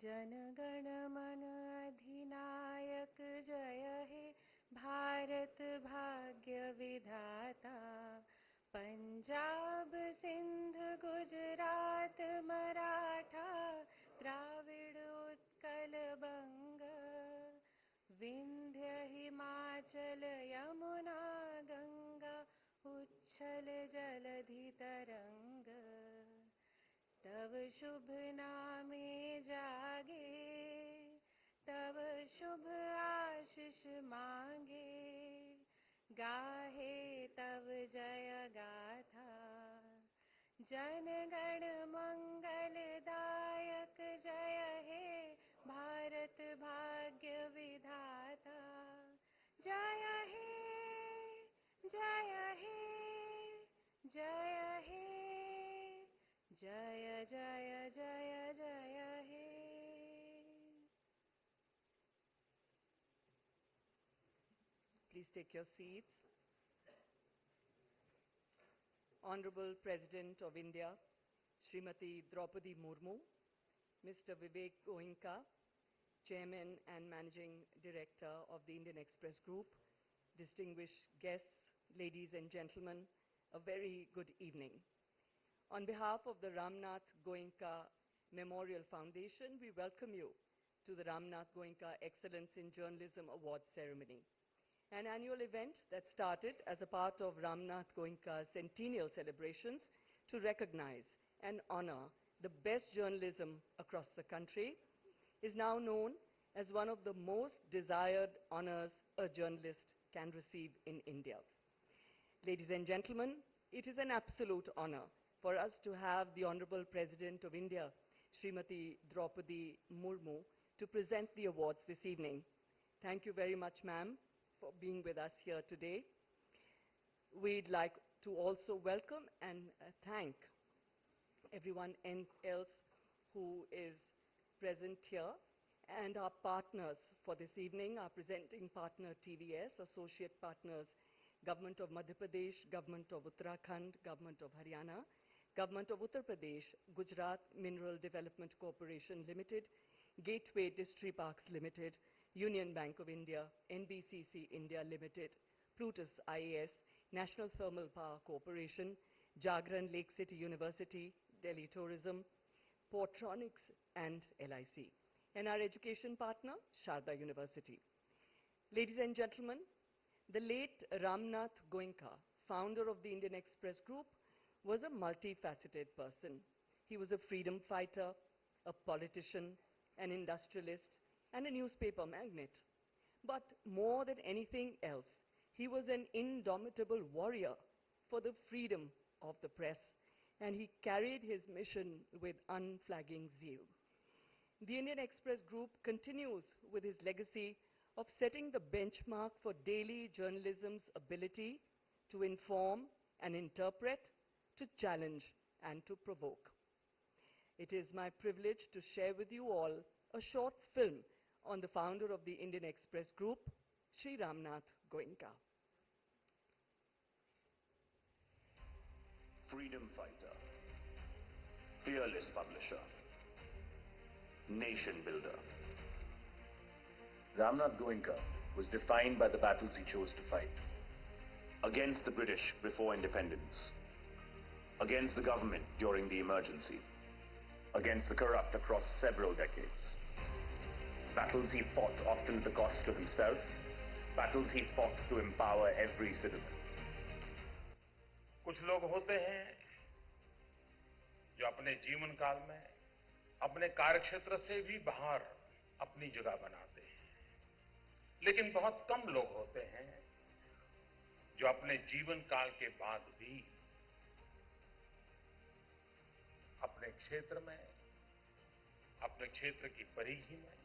जनगण मन अधिनायक जय हे भारत भाग्य विधाता। पंजाब सिंध गुजरात मराठा द्राविड़ उत्कल बंग। विंध्य हिमाचल यमुना गंगा उच्छल जलधि तरंग। तव शुभ नामे जागे तव शुभ आशीष मांगे। गाहे तव जय गाथा जन गण मंगलदायक जय हे भारत भाग्य विधाता। जय हे जय हे जय हे जय जय जय जय हे। Please take your seats. Honorable President of India, Srimati Droupadi Murmu, Mr. Ramnath Goenka, Chairman and Managing Director of the Indian Express Group, distinguished guests, ladies and gentlemen, a very good evening. On behalf of the Ramnath Goenka Memorial Foundation, we welcome you to the Ramnath Goenka Excellence in Journalism Awards ceremony, an annual event that started as a part of Ramnath Goenka's centennial celebrations to recognize and honor the best journalism across the country, is now known as one of the most desired honors a journalist can receive in India. Ladies and gentlemen, it is an absolute honor for us to have the Honorable President of India, Srimati Droupadi Murmu, to present the awards this evening. Thank you very much, ma'am, for being with us here today. We'd like to also welcome and thank everyone else who is present here and our partners for this evening, our presenting partner TVS, associate partners Government of Madhya Pradesh, Government of Uttarakhand, Government of Haryana, Government of Uttar Pradesh, Gujarat Mineral Development Corporation Limited, Gateway Distriparks Limited, Union Bank of India, NBCC India Limited, Plutus IAS, National Thermal Power Corporation, Jagran Lake City University, Delhi Tourism, Portronics and LIC, and our education partner, Sharda University. Ladies and gentlemen, the late Ramnath Goenka, founder of the Indian Express Group, was a multifaceted person. He was a freedom fighter, a politician, an industrialist, and a newspaper magnate. But more than anything else, he was an indomitable warrior for the freedom of the press, and he carried his mission with unflagging zeal. The Indian Express Group continues with his legacy of setting the benchmark for daily journalism's ability to inform and interpret, to challenge and to provoke. It is my privilege to share with you all a short film on the founder of the Indian Express Group, Shri Ramnath Goenka. Freedom fighter, fearless publisher, nation builder. Ramnath Goenka was defined by the battles he chose to fight. Against the British before independence, against the government during the emergency, against the corrupt across several decades. Battles he fought often at the cost to himself, battles he fought to empower every citizen. कुछ लोग होते हैं जो अपने जीवन काल में अपने कार्यक्षेत्र से भी बाहर अपनी जगह बनाते हैं, लेकिन बहुत कम लोग होते हैं जो अपने जीवन काल के बाद भी अपने क्षेत्र में, अपने क्षेत्र की परिधि में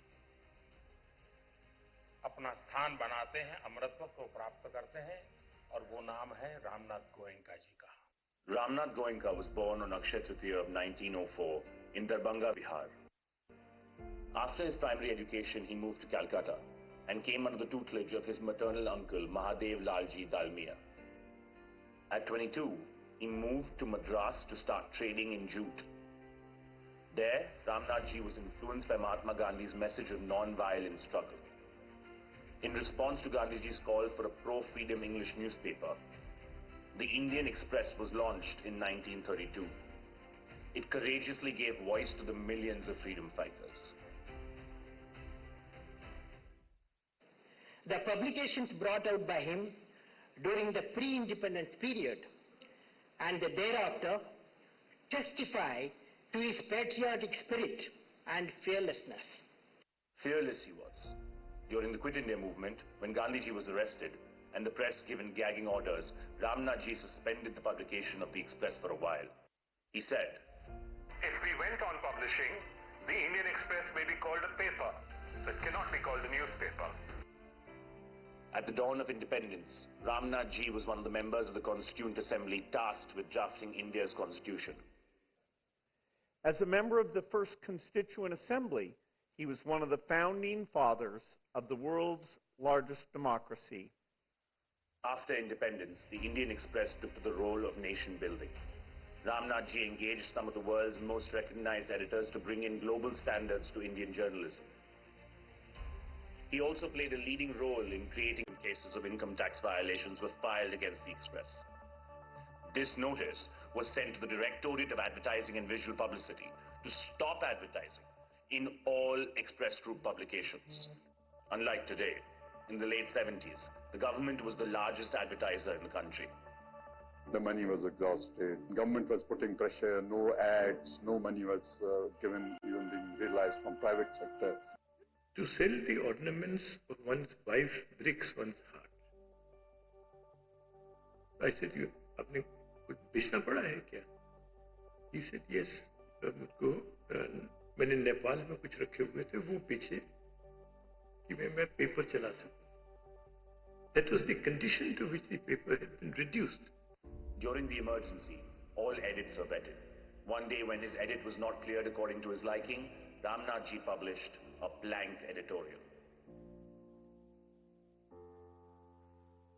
अपना स्थान बनाते हैं, अमरत्व को प्राप्त करते हैं, और वो नाम है रामनाथ गोएंका जी का। Ramnath Goenka was born on Akshaya Tritiya of 1904 in Darbhanga, Bihar. After his primary education, he moved to Calcutta and came under the tutelage of his maternal uncle, Mahadev Lalji Dalmia. At 22, he moved to Madras to start trading in jute. There, Ramnathji was influenced by Mahatma Gandhi's message of non-violent struggle. In response to Gandhiji's call for a pro-freedom English newspaper, the Indian Express was launched in 1932. It courageously gave voice to the millions of freedom fighters. The publications brought out by him during the pre-independence period and thereafter testify to his patriotic spirit and fearlessness. Fearless he was. During the Quit India movement, when Gandhiji was arrested and the press given gagging orders, Ramnathji suspended the publication of the Express for a while. He said, "If we went on publishing, the Indian Express may be called a paper, but cannot be called a newspaper." At the dawn of independence, Ramnathji was one of the members of the Constituent Assembly tasked with drafting India's constitution. As a member of the first Constituent Assembly, he was one of the founding fathers of the world's largest democracy. After independence, the Indian Express took to the role of nation building. Ramnathji engaged some of the world's most recognized editors to bring in global standards to Indian journalism. He also played a leading role in creating cases of income tax violations were filed against the Express. This notice was sent to the Directorate of Advertising and Visual Publicity to stop advertising in all Express Group publications. Unlike today, in the late 70s, the government was the largest advertiser in the country. The money was exhausted. Government was putting pressure, no ads, no money was given, even being realized from private sector. To sell the ornaments of one's wife breaks one's heart. I said, "आपने कुछ बेचना पड़ा है क्या?" He said, "Yes, मुझको मैंने नेपाल में कुछ रखे हुए थे, वो बेचे कि मैं पेपर चला सकूं." That was the condition to which the paper had been reduced. During the emergency, all edits were vetted. One day when his edit was not cleared according to his liking, Ramnathji published a blank editorial.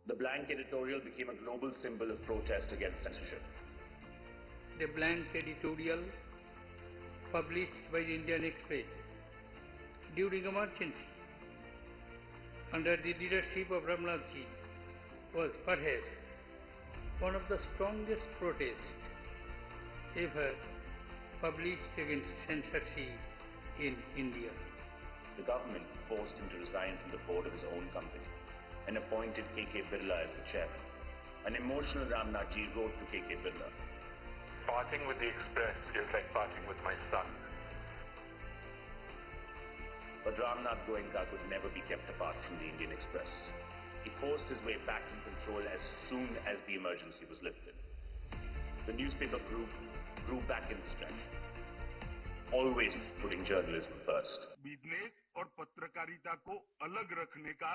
The blank editorial became a global symbol of protest against censorship. The blank editorial published by the Indian Express during emergency under the leadership of Ramnathji was perhaps one of the strongest protests ever published against censorship in India. The government forced him to resign from the board of his own company and appointed K.K. Birla as the chairman. An emotional Ramnathji wrote to K.K. Birla, "Parting with the Express is like parting with my son." But Ramnath Goenka could never be kept apart from the Indian Express. He forced his way back in control as soon as the emergency was lifted. The newspaper grew back in strength, always putting journalism first. Business और पत्रकारिता को अलग रखने का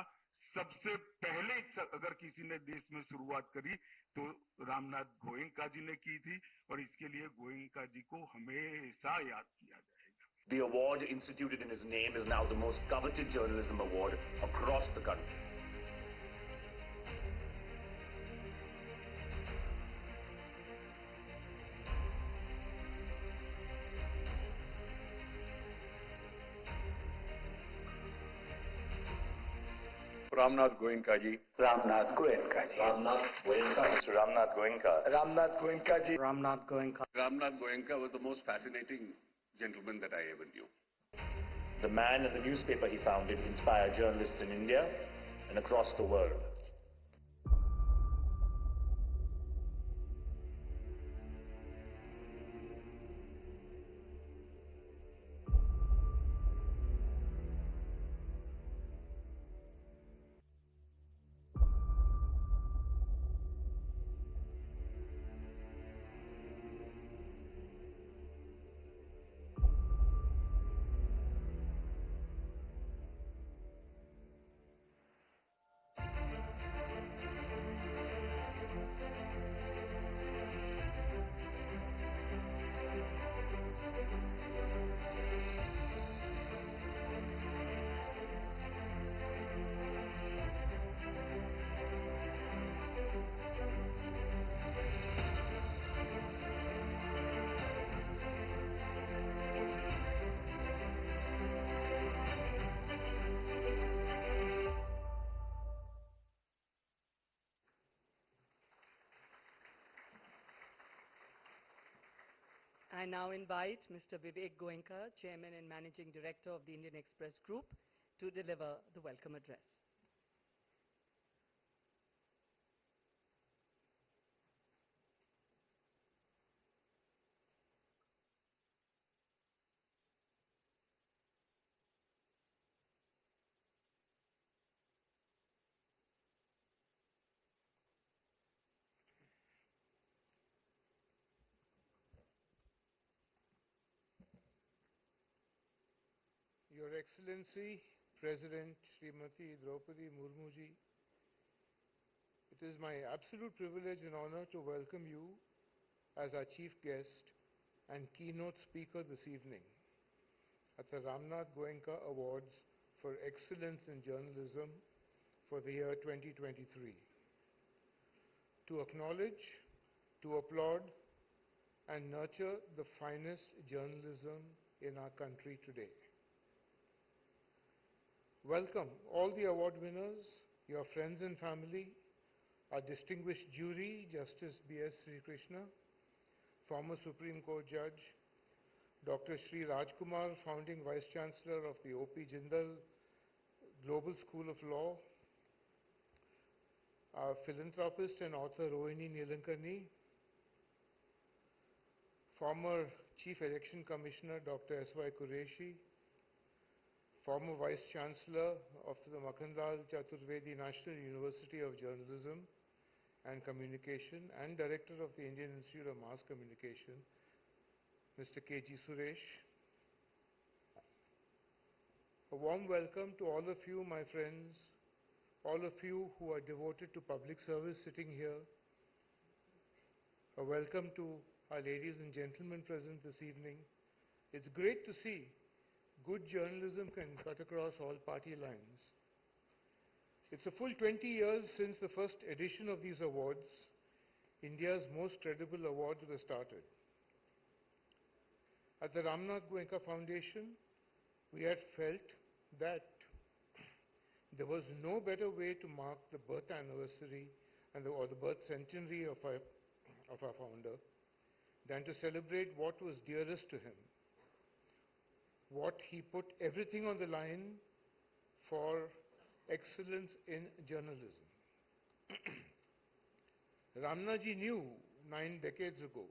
सबसे पहले अगर किसी ने देश में शुरुआत करी तो रामनाथ गोयंका जी ने की थी और इसके लिए गोयंका जी को हमेशा याद किया जाएगा. The award instituted in his name is now the most coveted journalism award across the country. Ramnath Goenka ji. Ramnath Goenka ji. Ramnath Goenka. Mr. Ramnath Goenka. Ramnath Goenka ji. Ramnath Goenka. Ramnath Goenka was the most fascinating gentleman that I ever knew. The man and the newspaper he founded inspire journalists in India and across the world. I now invite Mr. Vivek Goenka, Chairman and Managing Director of the Indian Express Group, to deliver the welcome address. Your Excellency, President Srimati Droupadi Murmu ji, it is my absolute privilege and honor to welcome you as our chief guest and keynote speaker this evening at the Ramnath Goenka Awards for Excellence in Journalism for the year 2023. To acknowledge, to applaud, and nurture the finest journalism in our country today. Welcome all the award winners, your friends and family, our distinguished jury, Justice B.S. Sri Krishna, former Supreme Court Judge, Dr. Sri Rajkumar, founding Vice Chancellor of the O.P. Jindal Global School of Law, our philanthropist and author Rohini Nilankarni, former Chief Election Commissioner Dr. S.Y. Qureshi, former Vice Chancellor of the Makhandal Chaturvedi National University of Journalism and Communication and Director of the Indian Institute of Mass Communication, Mr. K.G. Suresh. A warm welcome to all of you, my friends, all of you who are devoted to public service sitting here. A welcome to our ladies and gentlemen present this evening. It's great to see good journalism can cut across all party lines. It's a full 20 years since the first edition of these awards, India's most credible awards, were started. At the Ramnath Goenka Foundation, we had felt that there was no better way to mark the birth anniversary or the birth centenary of our founder than to celebrate what was dearest to him, what he put everything on the line for excellence in journalism. Ramnathji knew 9 decades ago,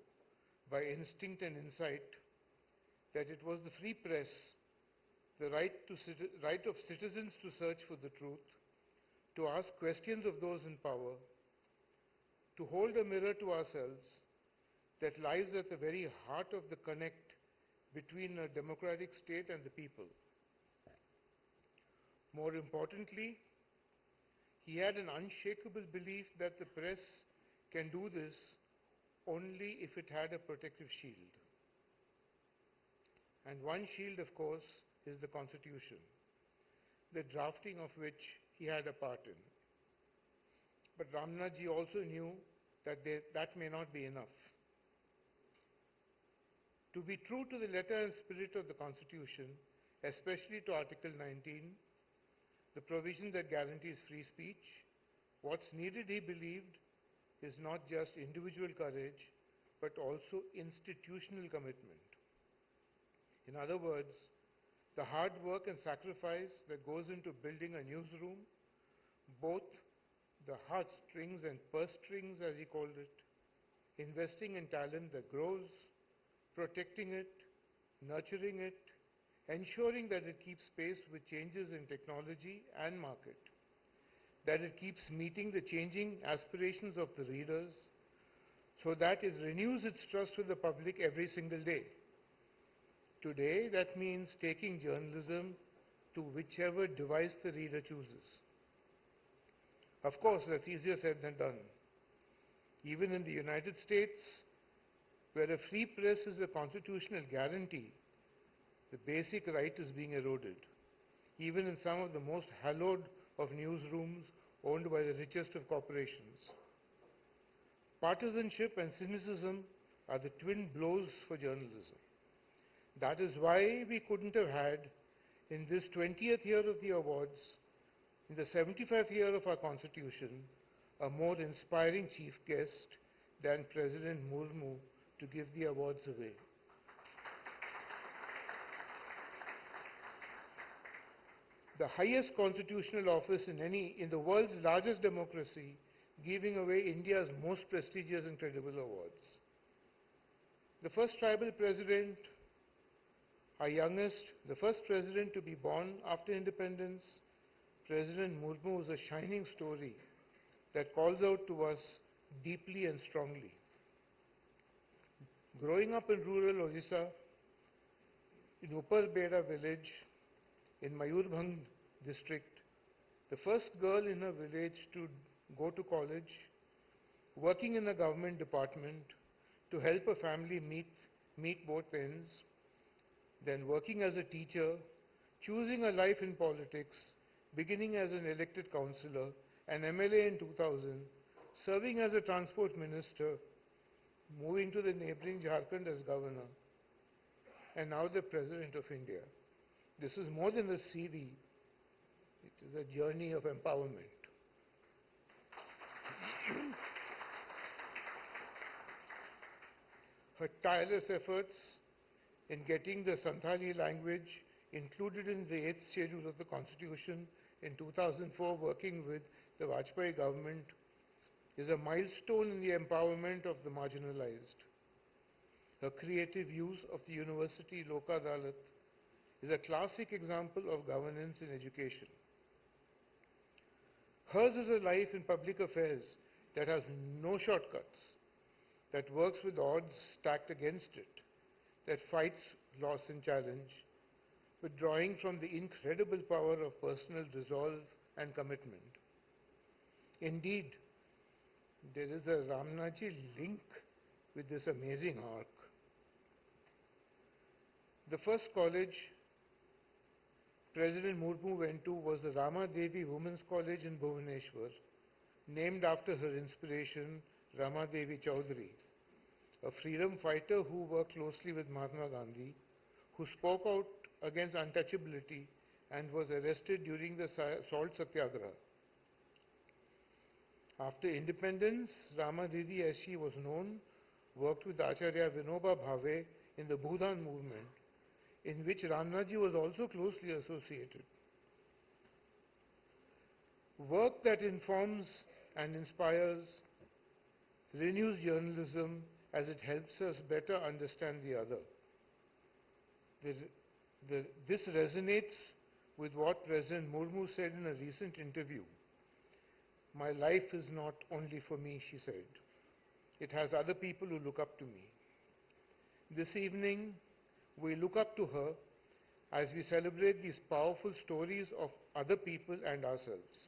by instinct and insight, that it was the free press, the right of citizens to search for the truth, to ask questions of those in power, to hold a mirror to ourselves, that lies at the very heart of the connect between a democratic state and the people. More importantly, he had an unshakable belief that the press can do this only if it had a protective shield. And one shield, of course, is the Constitution, the drafting of which he had a part in. But Ramnathji also knew that that may not be enough. To be true to the letter and spirit of the Constitution, especially to Article 19, the provision that guarantees free speech, what's needed, he believed, is not just individual courage, but also institutional commitment. In other words, the hard work and sacrifice that goes into building a newsroom, both the heartstrings and purse strings, as he called it, investing in talent that grows, protecting it, nurturing it, ensuring that it keeps pace with changes in technology and market, that it keeps meeting the changing aspirations of the readers, so that it renews its trust with the public every single day. Today, that means taking journalism to whichever device the reader chooses. Of course, that's easier said than done. Even in the United States, where a free press is a constitutional guarantee, the basic right is being eroded. Even in some of the most hallowed of newsrooms owned by the richest of corporations. Partisanship and cynicism are the twin blows for journalism. That is why we couldn't have had, in this 20th year of the awards, in the 75th year of our Constitution, a more inspiring chief guest than President Murmu to give the awards away. the highest constitutional office in the world's largest democracy, giving away India's most prestigious and credible awards. The first tribal president, our youngest, the first president to be born after independence, President Murmu, is a shining story that calls out to us deeply and strongly. Growing up in rural Odisha, in Upar Beda village, in Mayurbhanj district, the first girl in her village to go to college, working in a government department to help a family meet both ends, then working as a teacher, choosing a life in politics, beginning as an elected councillor, an MLA in 2000, serving as a transport minister, moving to the neighboring Jharkhand as governor, and now the President of India. This is more than a CV, it is a journey of empowerment. Her tireless efforts in getting the Santhali language included in the 8th schedule of the Constitution in 2004, working with the Vajpayee government, is a milestone in the empowerment of the marginalized. Her creative use of the University Lok Adalat is a classic example of governance in education. Hers is a life in public affairs that has no shortcuts, that works with odds stacked against it, that fights loss and challenge, but drawing from the incredible power of personal resolve and commitment. Indeed, there is a Ramnathji link with this amazing arc. The first college President Murmu went to was the Rama Devi Women's College in Bhubaneswar, named after her inspiration, Rama Devi Chaudhary, a freedom fighter who worked closely with Mahatma Gandhi, who spoke out against untouchability and was arrested during the Salt Satyagraha. After independence, Rama Didi, as she was known, worked with Acharya Vinoba Bhave in the Bhudan movement, in which Ramnathji was also closely associated. Work that informs and inspires, renews journalism as it helps us better understand the other. This resonates with what President Murmu said in a recent interview. My life is not only for me, she said. It has other people who look up to me. This evening, we look up to her as we celebrate these powerful stories of other people and ourselves.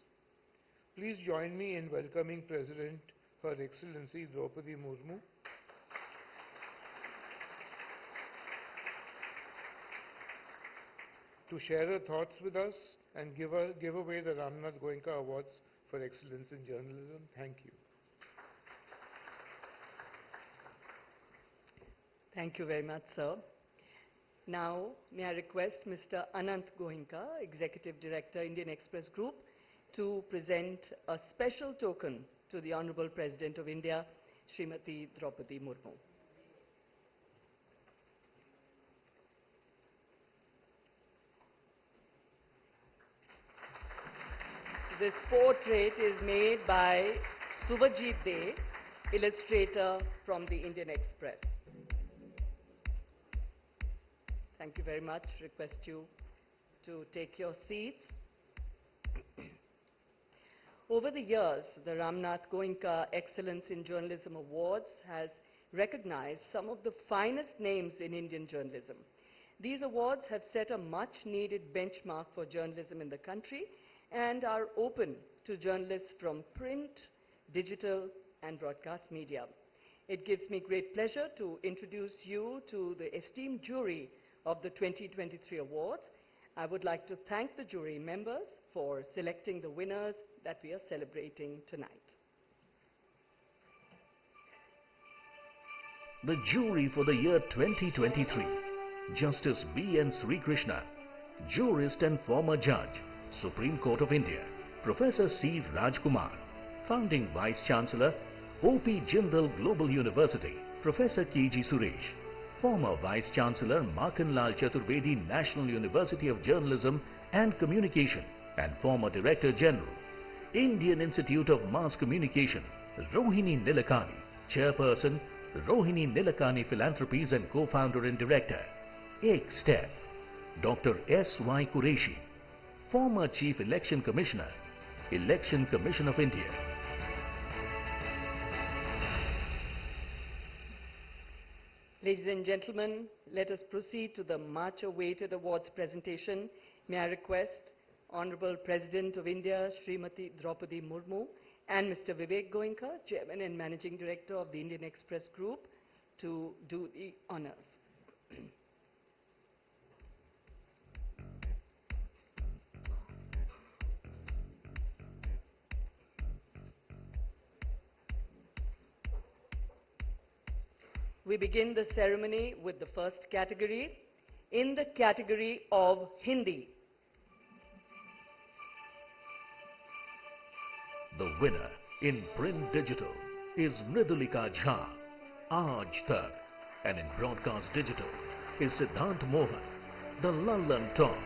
Please join me in welcoming President, Her Excellency Droupadi Murmu. To share her thoughts with us and give away the Ramnath Goenka Awards for Excellence in Journalism. Thank you. Thank you very much, sir. Now, may I request Mr. Ananth Goenka, Executive Director, Indian Express Group, to present a special token to the Honorable President of India, Srimati Droupadi Murmu. This portrait is made by Subhajit De, illustrator from the Indian Express. Thank you very much. Request you to take your seats. Over the years, the Ramnath Goenka Excellence in Journalism Awards has recognized some of the finest names in Indian journalism. These awards have set a much-needed benchmark for journalism in the country and are open to journalists from print, digital, and broadcast media. It gives me great pleasure to introduce you to the esteemed jury of the 2023 awards. I would like to thank the jury members for selecting the winners that we are celebrating tonight. The jury for the year 2023, Justice B.N. Sri Krishna, jurist and former judge, Supreme Court of India, Professor C. Rajkumar, founding Vice Chancellor, O.P. Jindal Global University, Professor K.G. Suresh, former Vice Chancellor Makanlal Chaturvedi National University of Journalism and Communication and former Director General, Indian Institute of Mass Communication, Rohini Nilekani, Chairperson, Rohini Nilekani Philanthropies and Co-founder and Director, Ek Step, Dr. S.Y. Qureshi, former Chief Election Commissioner, Election Commission of India. Ladies and gentlemen, let us proceed to the much-awaited awards presentation. May I request Honorable President of India, Srimati Droupadi Murmu, and Mr. Vivek Goenka, Chairman and Managing Director of the Indian Express Group, to do the honors. We begin the ceremony with the first category. In the category of Hindi, the winner in print digital is Mridulika Jha, Aaj Tak, and in broadcast digital is Siddhant Mohan, the Lallan Talk.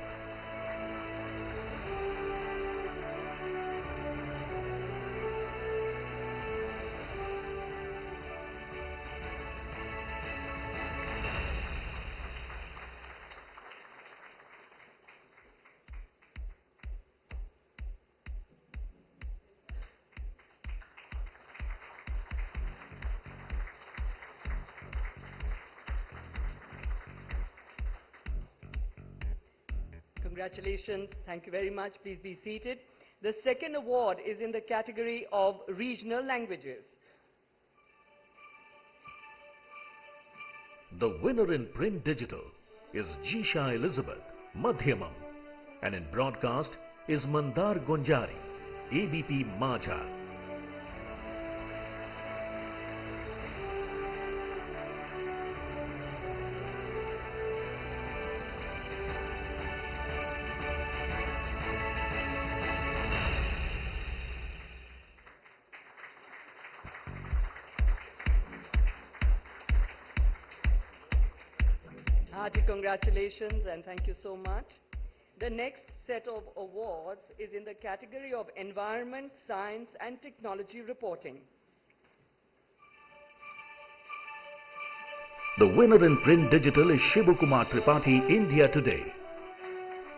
Congratulations. Thank you very much. Please be seated. The second award is in the category of regional languages. The winner in print digital is Jisha Elizabeth, Madhyamam, and in broadcast is Mandar Gonjari, ABP Majha. Hearty congratulations and thank you so much. The next set of awards is in the category of Environment, Science and Technology Reporting. The winner in print digital is Shibu Kumar Tripathi, India Today.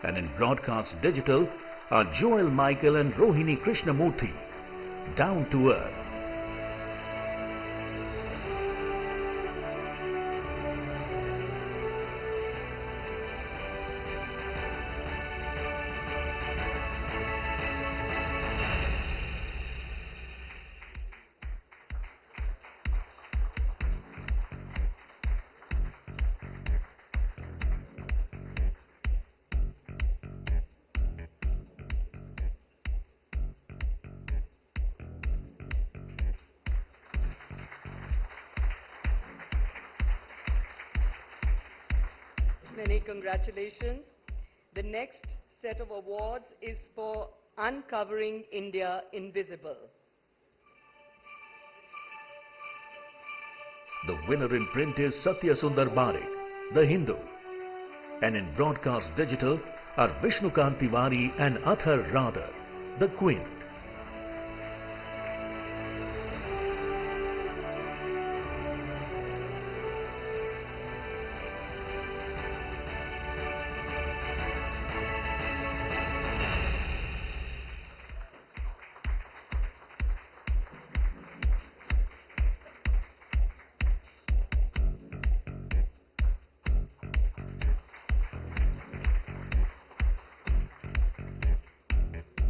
And in broadcast digital are Joel Michael and Rohini Krishnamurthy, Down to Earth. Many congratulations. The next set of awards is for Uncovering India Invisible. The winner in print is Satya Sundar Barik, The Hindu. And in broadcast digital are Vishnukant Tiwari and Athar Radha, The Queen.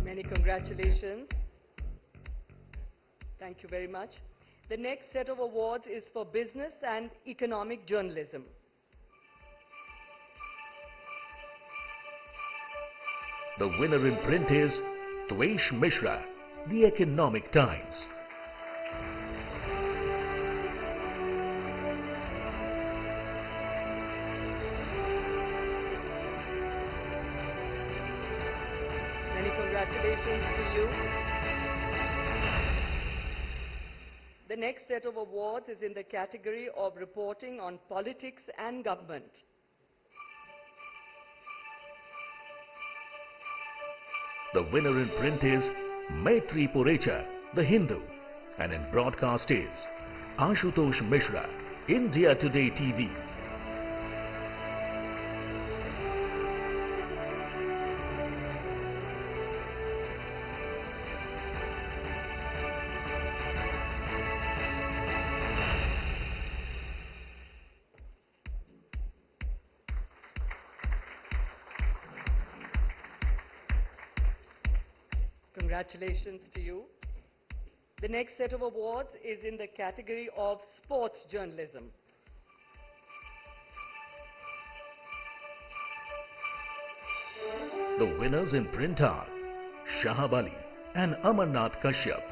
Many congratulations. Thank you very much. The next set of awards is for Business and Economic Journalism. The winner in print is Tvesh Mishra, The Economic Times. Many congratulations to you. The next set of awards is in the category of Reporting on Politics and Government. The winner in print is Maitri Purecha, The Hindu, and in broadcast is Ashutosh Mishra, India Today TV. Congratulations to you. The next set of awards is in the category of sports journalism. The winners in print are Shahab Ali and Amarnath Kashyap,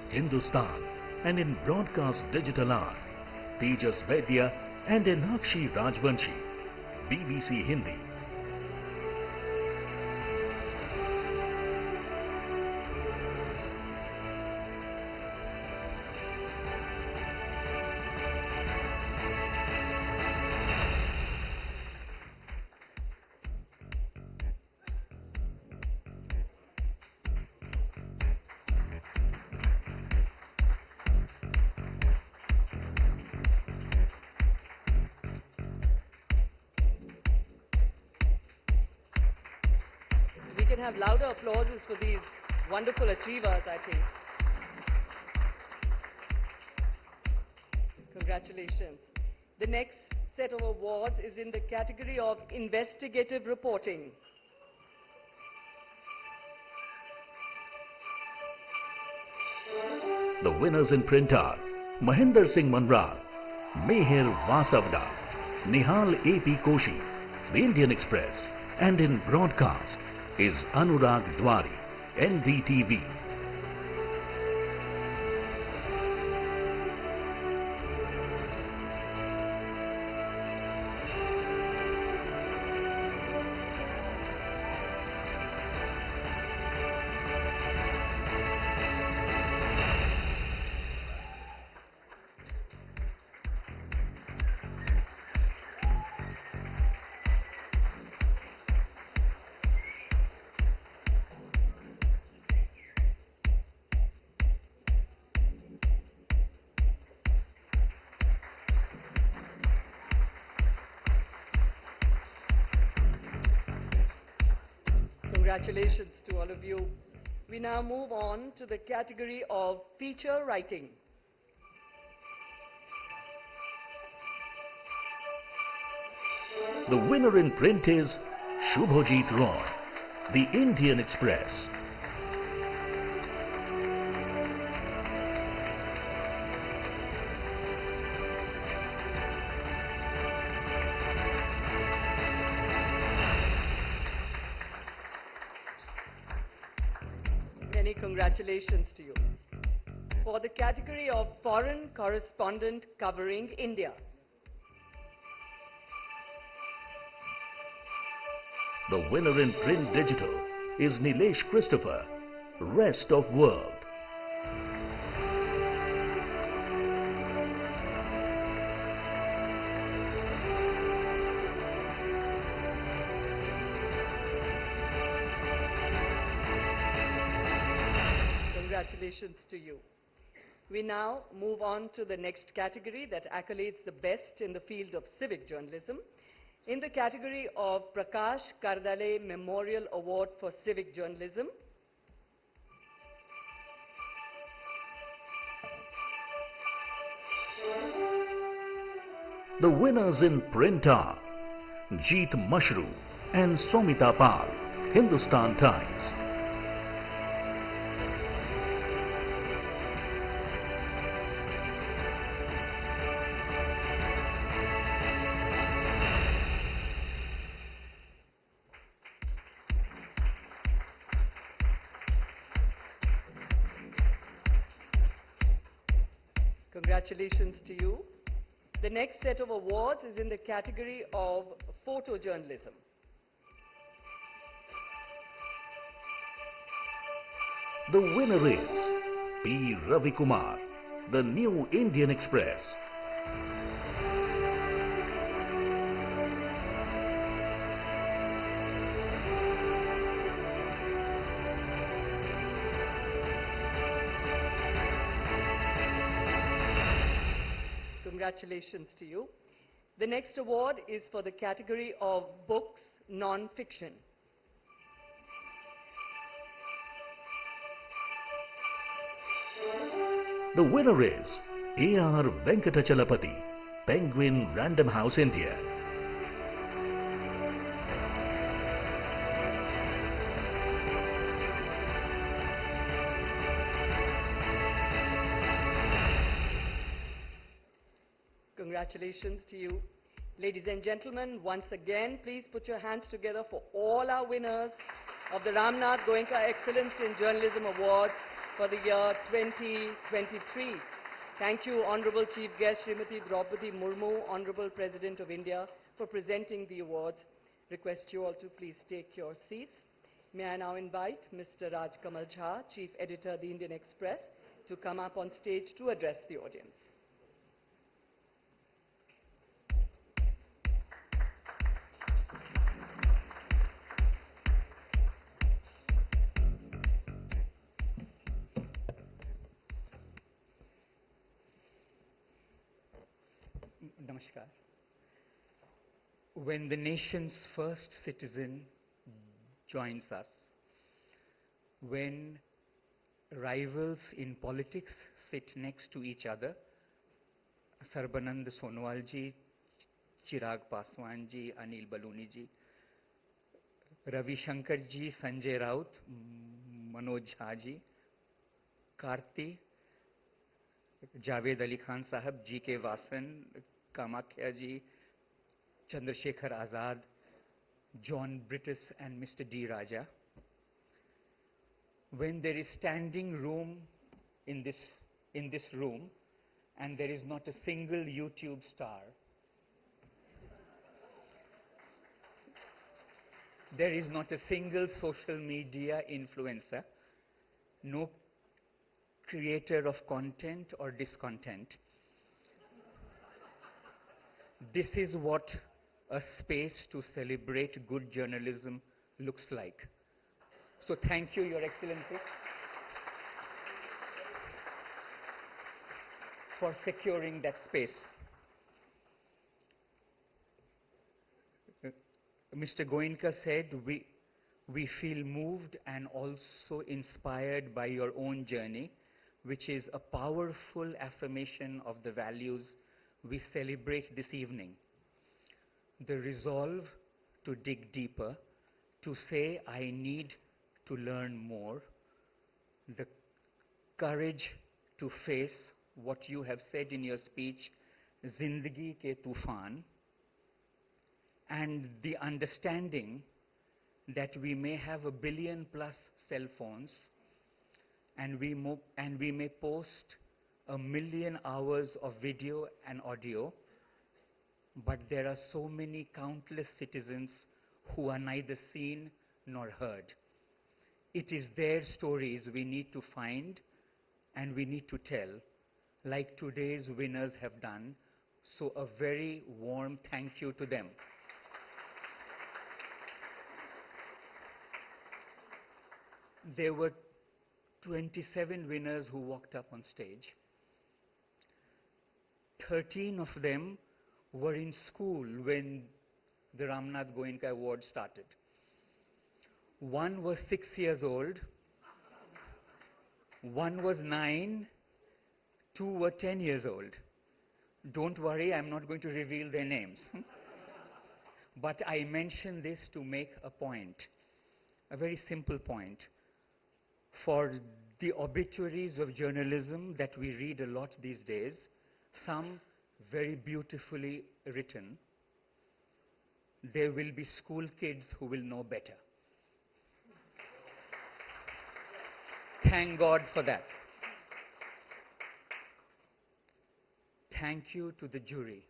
Hindustan, and in broadcast digital are Tejas Vaidya and Enakshi Rajvanshi, BBC Hindi. We can have louder applauses for these wonderful achievers, I think. Congratulations. The next set of awards is in the category of investigative reporting. The winners in print are Mahinder Singh Manral, Meher Vasavda, Nihal A.P. Koshi, The Indian Express, and in broadcast is Anurag Dwari, NDTV. Congratulations to all of you. We now move on to the category of feature writing. The winner in print is Shubhojit Roy, The Indian Express. Many congratulations to you. For the category of foreign correspondent covering India. The winner in print digital is Nilesh Christopher, Rest of World. Congratulations to you. We now move on to the next category that accolades the best in the field of civic journalism. In the category of Prakash Kardale Memorial Award for Civic Journalism, The winners in print are Jeet Mashru and Somita Pal, Hindustan Times. congratulations to you. The next set of awards is in the category of photojournalism. The winner is P. Ravi Kumar, The New Indian Express. Congratulations to you. The next award is for the category of books non-fiction. The winner is A.R. Venkatachalapati, Penguin Random House, India. Congratulations to you. Ladies and gentlemen, once again, please put your hands together for all our winners of the Ramnath Goenka Excellence in Journalism Awards for the year 2023. Thank you, Honorable Chief Guest Srimati Droupadi Murmu, Honorable President of India, for presenting the awards. Request you all to please take your seats. May I now invite Mr. Raj Kamal Jha, Chief Editor, The Indian Express, to come up on stage to address the audience. Namaskar. When the nation's first citizen joins us, when rivals in politics sit next to each other, Sarbanand Sonowal ji, Chirag Paswan ji, Anil Baluni ji, Ravi Shankar ji, Sanjay Raut, Manoj Jha ji, Karti, Javed Ali Khan Sahab, G.K. Vasan, Kamakhya ji, Chandrasekhar Azad, John Brittis and Mr. D. Raja. When there is standing room in this room and there is not a single YouTube star, there is not a single social media influencer, no creator of content or discontent. This is what a space to celebrate good journalism looks like. So thank you, Your Excellency, for securing that space. Mr. Goenka said, we feel moved and also inspired by your own journey, which is a powerful affirmation of the values we celebrate this evening. The resolve to dig deeper, to say I need to learn more, the courage to face what you have said in your speech, Zindagi ke Tufan, and the understanding that we may have 1 billion plus cell phones and we may post 1 million hours of video and audio, but there are so many countless citizens who are neither seen nor heard. It is their stories we need to find and we need to tell, like today's winners have done. So a very warm thank you to them. There were 27 winners who walked up on stage. 13 of them were in school when the Ramnath Goenka Award started. One was 6 years old, one was 9, 2 were 10 years old. Don't worry, I'm not going to reveal their names. But I mention this to make a point, a very simple point. For the obituaries of journalism that we read a lot these days, some very beautifully written, there will be school kids who will know better. Thank God for that. Thank you to the jury.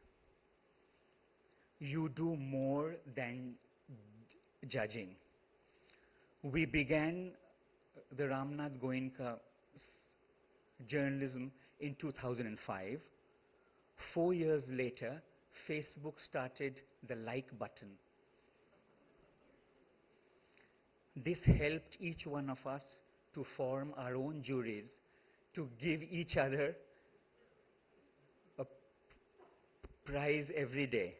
You do more than judging. We began the Ramnath Goenka journalism in 2005. 4 years later, Facebook started the like button. This helped each one of us to form our own juries, to give each other surprise every day.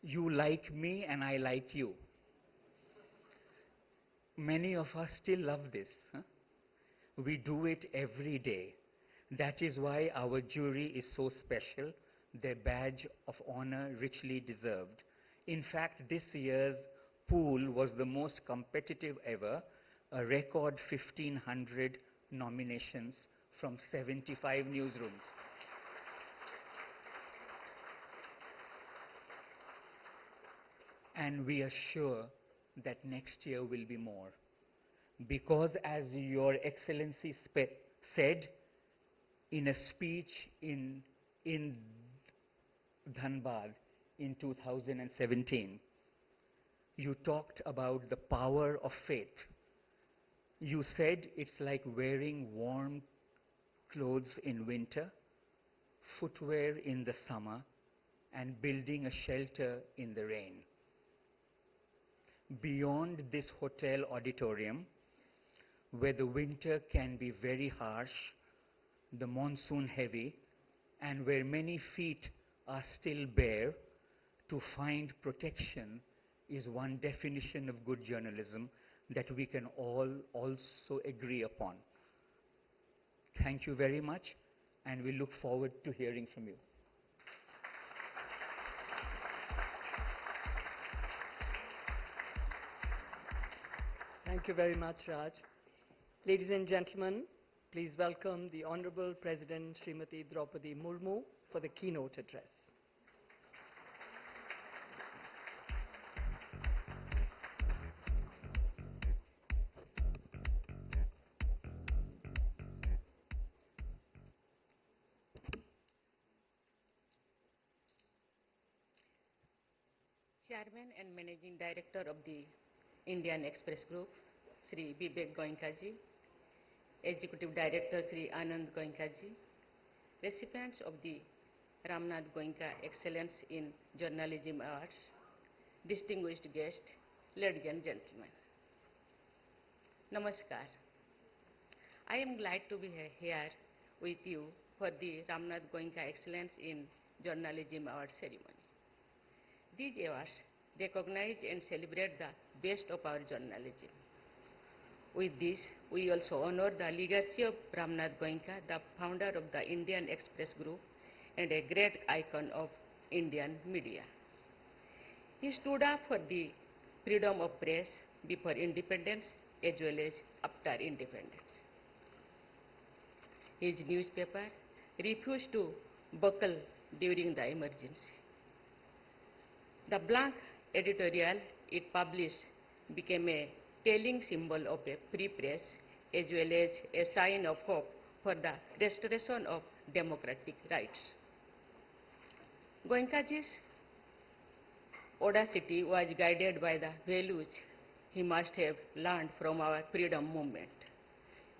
You like me and I like you. Many of us still love this. Huh? We do it every day. That is why our jury is so special, their badge of honor richly deserved. In fact, this year's pool was the most competitive ever, a record 1,500 nominations from 75 newsrooms. And we are sure that next year will be more. Because as Your Excellency said in a speech in Dhanbad in 2017, you talked about the power of faith. You said it's like wearing warm clothes in winter, footwear in the summer, and building a shelter in the rain. Beyond this hotel auditorium, where the winter can be very harsh, the monsoon heavy, and where many feet are still bare, to find protection is one definition of good journalism that we can all also agree upon. Thank you very much, and we look forward to hearing from you. Thank you very much, Raj. Ladies and gentlemen, please welcome the Honorable President Srimati Droupadi Murmu for the keynote address. Chairman and Managing Director of the Indian Express Group, Sri Vivek Goenka ji, Executive Director Sri Ramnath Goenka ji, recipients of the Ramnath Goenka Excellence in Journalism Awards, distinguished guests, ladies and gentlemen. Namaskar. I am glad to be here with you for the Ramnath Goenka Excellence in Journalism Award ceremony. These awards recognize and celebrate the best of our journalism. With this, we also honor the legacy of Ramnath Goenka, the founder of the Indian Express Group and a great icon of Indian media. He stood up for the freedom of press before independence as well as after independence. His newspaper refused to buckle during the emergency. The blank editorial it published became a telling symbol of a free press as well as a sign of hope for the restoration of democratic rights. Goenkaji's audacity was guided by the values he must have learned from our freedom movement.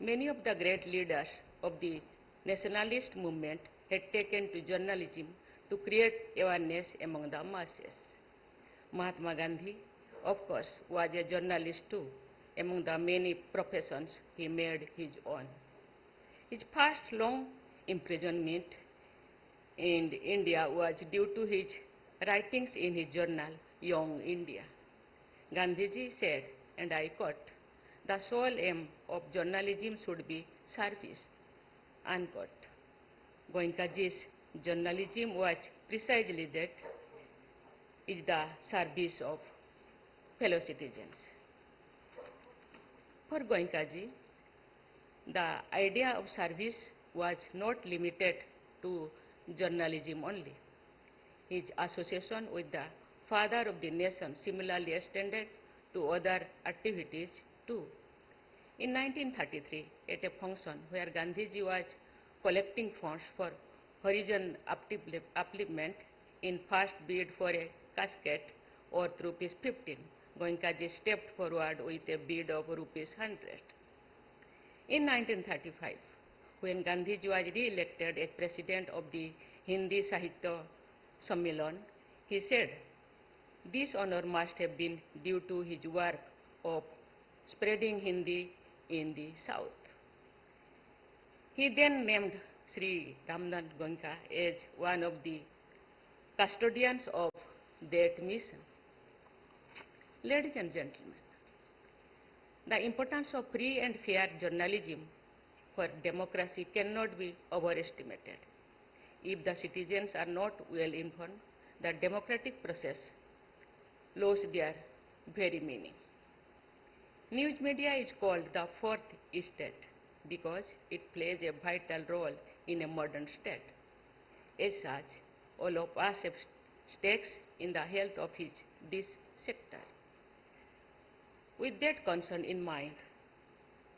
Many of the great leaders of the nationalist movement had taken to journalism to create awareness among the masses. Mahatma Gandhi, of course, was a journalist too. Among the many professions he made his own. His first long imprisonment in India was due to his writings in his journal, Young India. Gandhiji said, and I quote, "The sole aim of journalism should be service," unquote. Goenkaji's journalism was precisely that, is the service of fellow citizens. For Goenkaji, the idea of service was not limited to journalism only. His association with the father of the nation similarly extended to other activities too. In 1933, at a function where Gandhiji was collecting funds for horizon upliftment in first bid for a casket worth ₹15, Goenkaji stepped forward with a bid of ₹100. In 1935, when Gandhiji was re-elected as president of the Hindi Sahitya Sammelan, he said, this honor must have been due to his work of spreading Hindi in the South. He then named Sri Ramnath Goenka as one of the custodians of that mission. Ladies and gentlemen, the importance of free and fair journalism for democracy cannot be overestimated. If the citizens are not well informed, the democratic process loses their very meaning. News media is called the fourth estate because it plays a vital role in a modern state. As such, all of us have stakes in the health of this sector. With that concern in mind,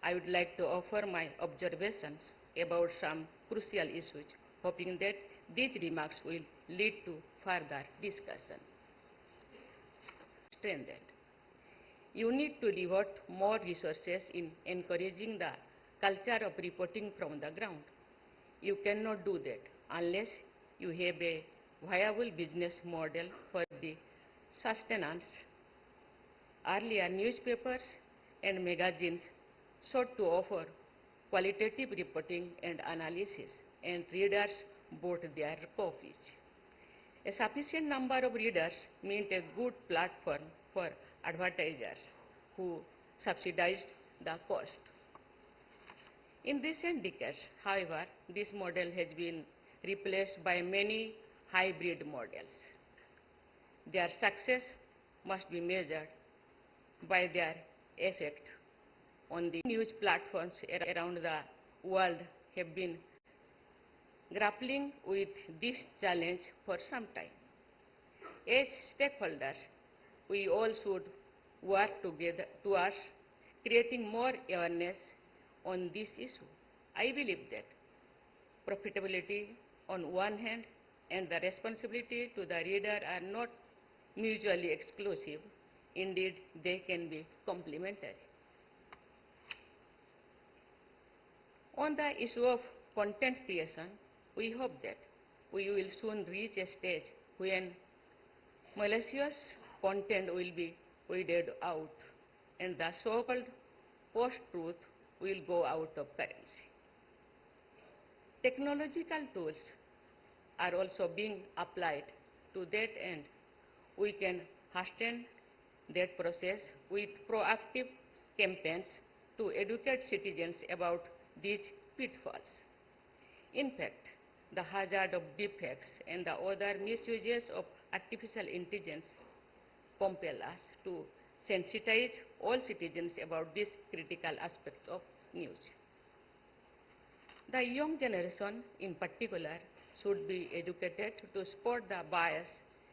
I would like to offer my observations about some crucial issues, hoping that these remarks will lead to further discussion. Strengthened. You need to devote more resources in encouraging the culture of reporting from the ground. You cannot do that unless you have a viable business model for the sustenance. Earlier, newspapers and magazines sought to offer qualitative reporting and analysis, and readers bought their copies. A sufficient number of readers meant a good platform for advertisers who subsidized the cost. In recent decades, however, this model has been replaced by many hybrid models. Their success must be measured by their effect on the news platforms around the world have been grappling with this challenge for some time. As stakeholders, we all should work together towards creating more awareness on this issue. I believe that profitability on one hand and the responsibility to the reader are not mutually exclusive. Indeed, they can be complementary. On the issue of content creation, we hope that we will soon reach a stage when malicious content will be weeded out and the so-called post-truth will go out of currency. Technological tools are also being applied to that end. We can hasten that process with proactive campaigns to educate citizens about these pitfalls. In fact, the hazard of deepfakes and the other misuses of artificial intelligence compel us to sensitize all citizens about this critical aspect of news. The young generation in particular should be educated to spot the bias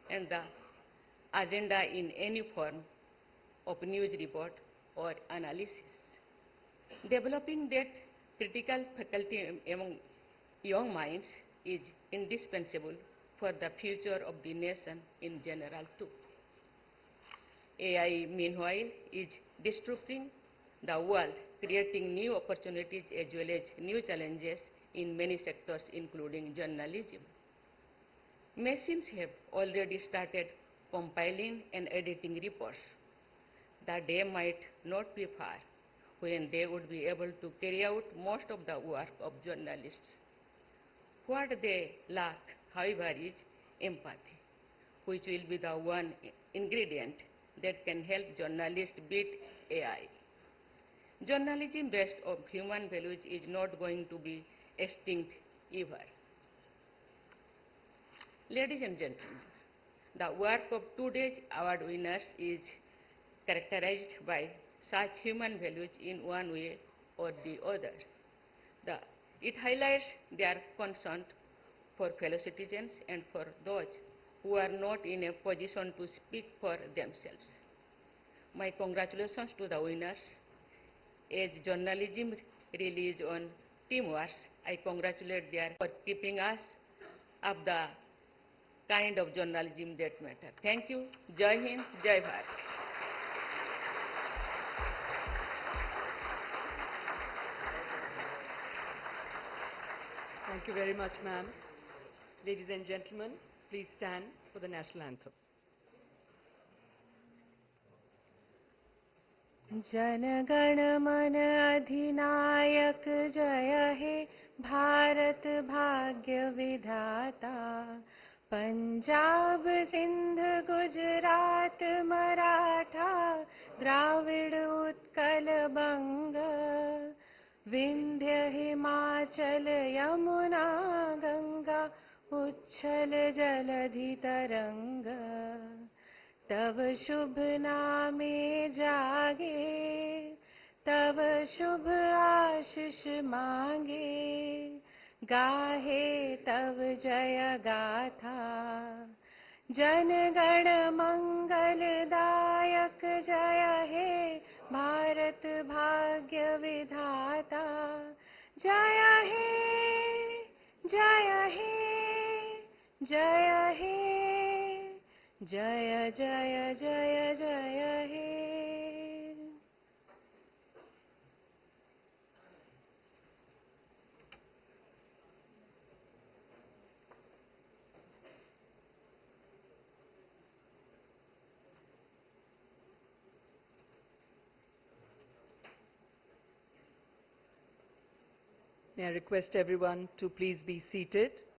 and the agenda in any form of news report or analysis. Developing that critical faculty among young minds is indispensable for the future of the nation in general too. AI, meanwhile, is disrupting the world, creating new opportunities as well as new challenges in many sectors, including journalism. Machines have already started compiling and editing reports. The day might not be far when they would be able to carry out most of the work of journalists. What they lack, however, is empathy, which will be the one ingredient that can help journalists beat AI. Journalism based on human values is not going to be extinct ever. Ladies and gentlemen, the work of today's award winners is characterized by such human values in one way or the other. It highlights their concern for fellow citizens and for those who are not in a position to speak for themselves. My congratulations to the winners. As journalism relies on teamwork, I congratulate them for keeping us up the kind of journalism that matters. Thank you. Jai Hind, Jai Bharat. Thank you very much, ma'am. Ladies and gentlemen, please stand for the national anthem. Jana Gana मन अधिनायक जय हे भारत भाग्य विधाता पंजाब सिंध गुजरात मराठा द्राविड़ उत्कल बंग विंध्य हिमाचल यमुना गंगा उच्छल जलधि तरंग तव शुभ नामे जागे तव शुभ आशीष मांगे गाहे तव जय गाथा जन गण मंगलदायक जय हे भारत भाग्य विधाता जय हे जय हे जय हे जय जय जय जय हे May I request everyone to please be seated.